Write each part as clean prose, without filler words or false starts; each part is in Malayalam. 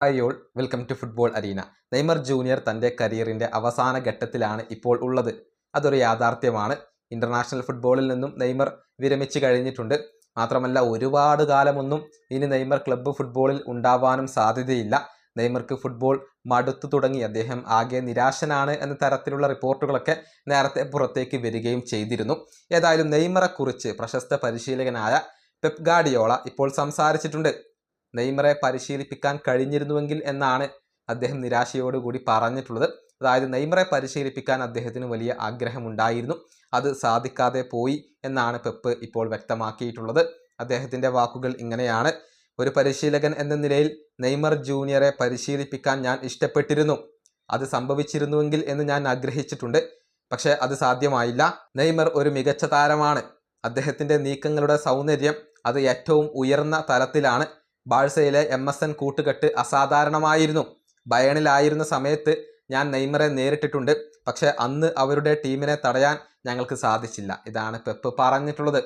Hi all, welcome to football arena. Neymar junior തൻ്റെ കരിയറിൻ്റെ അവസാന ഘട്ടത്തിലാണ് ഇപ്പോൾ ഉള്ളത്. അതൊരു യാഥാർത്ഥ്യമാണ്. ഇൻ്റർനാഷണൽ ഫുട്ബോളിൽ നിന്നും നെയ്മർ വിരമിച്ച് കഴിഞ്ഞിട്ടുണ്ട്. മാത്രമല്ല, ഒരുപാട് കാലമൊന്നും ഇനി നെയ്മർ ക്ലബ്ബ് ഫുട്ബോളിൽ ഉണ്ടാവാനും സാധ്യതയില്ല. നെയ്മർക്ക് ഫുട്ബോൾ മടുത്തു തുടങ്ങി, അദ്ദേഹം ആകെ നിരാശനാണ് എന്ന തരത്തിലുള്ള റിപ്പോർട്ടുകളൊക്കെ നേരത്തെ പുറത്തേക്ക് വരികയും ചെയ്തിരുന്നു. ഏതായാലും നെയ്മറെക്കുറിച്ച് പ്രശസ്ത പരിശീലകനായ പെപ് ഗാർഡിയോള ഇപ്പോൾ സംസാരിച്ചിട്ടുണ്ട്. നെയ്മറെ പരിശീലിപ്പിക്കാൻ കഴിഞ്ഞിരുന്നുവെങ്കിൽ എന്നാണ് അദ്ദേഹം നിരാശയോടുകൂടി പറഞ്ഞിട്ടുള്ളത്. അതായത് നെയ്മറെ പരിശീലിപ്പിക്കാൻ അദ്ദേഹത്തിന് വലിയ ആഗ്രഹമുണ്ടായിരുന്നു, അത് സാധിക്കാതെ പോയി എന്നാണ് പെപ്പ് ഇപ്പോൾ വ്യക്തമാക്കിയിട്ടുള്ളത്. അദ്ദേഹത്തിൻ്റെ വാക്കുകൾ ഇങ്ങനെയാണ്: ഒരു പരിശീലകൻ എന്ന നിലയിൽ നെയ്മർ ജൂനിയറെ പരിശീലിപ്പിക്കാൻ ഞാൻ ഇഷ്ടപ്പെട്ടിരുന്നു. അത് സംഭവിച്ചിരുന്നുവെങ്കിൽ എന്ന് ഞാൻ ആഗ്രഹിച്ചിട്ടുണ്ട്. പക്ഷേ അത് സാധ്യമായില്ല. നെയ്മർ ഒരു മികച്ച താരമാണ്. അദ്ദേഹത്തിൻ്റെ നീക്കങ്ങളുടെ സൗന്ദര്യം അത് ഏറ്റവും ഉയർന്ന തലത്തിലാണ്. ബാഴ്സയിലെ MSN കൂട്ടുകെട്ട് അസാധാരണമായിരുന്നു. ബയേണിലായിരുന്ന സമയത്ത് ഞാൻ നെയ്മറെ നേരിട്ടിട്ടുണ്ട്. പക്ഷേ അന്ന് അവരുടെ ടീമിനെ തടയാൻ ഞങ്ങൾക്ക് സാധിച്ചില്ല. ഇതാണ് പെപ്പ് പറഞ്ഞിട്ടുള്ളത്.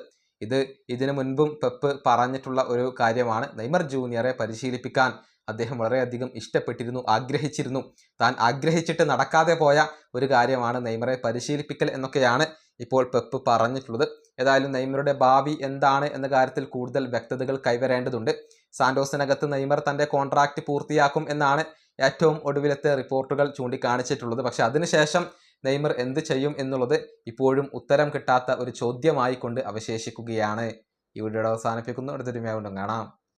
ഇതിനു മുൻപും പെപ്പ് പറഞ്ഞിട്ടുള്ള ഒരു കാര്യമാണ്. നെയ്മർ ജൂനിയറെ പരിശീലിപ്പിക്കാൻ അദ്ദേഹം വളരെയധികം ഇഷ്ടപ്പെട്ടിരുന്നു, ആഗ്രഹിച്ചിരുന്നു. താൻ ആഗ്രഹിച്ചിട്ട് നടക്കാതെ പോയ ഒരു കാര്യമാണ് നെയ്മറെ പരിശീലിപ്പിക്കൽ എന്നൊക്കെയാണ് ഇപ്പോൾ പെപ്പ് പറഞ്ഞിട്ടുള്ളത്. ഏതായാലും നെയ്മറുടെ ഭാവി എന്താണ് എന്ന കാര്യത്തിൽ കൂടുതൽ വ്യക്തതകൾ കൈവരേണ്ടതുണ്ട്. സാന്റോസിനകത്ത് നെയ്മർ തൻ്റെ കോൺട്രാക്റ്റ് പൂർത്തിയാക്കും എന്നാണ് ഏറ്റവും ഒടുവിലത്തെ റിപ്പോർട്ടുകൾ ചൂണ്ടിക്കാണിച്ചിട്ടുള്ളത്. പക്ഷെ അതിനുശേഷം നെയ്മർ എന്ത് ചെയ്യും എന്നുള്ളത് ഇപ്പോഴും ഉത്തരം കിട്ടാത്ത ഒരു ചോദ്യമായി കൊണ്ട് അവശേഷിക്കുകയാണ്. ഈ വീഡിയോയുടെ അവസാനിപ്പിക്കുന്നു. അടുത്തൊരു വീഡിയോ കാണാം.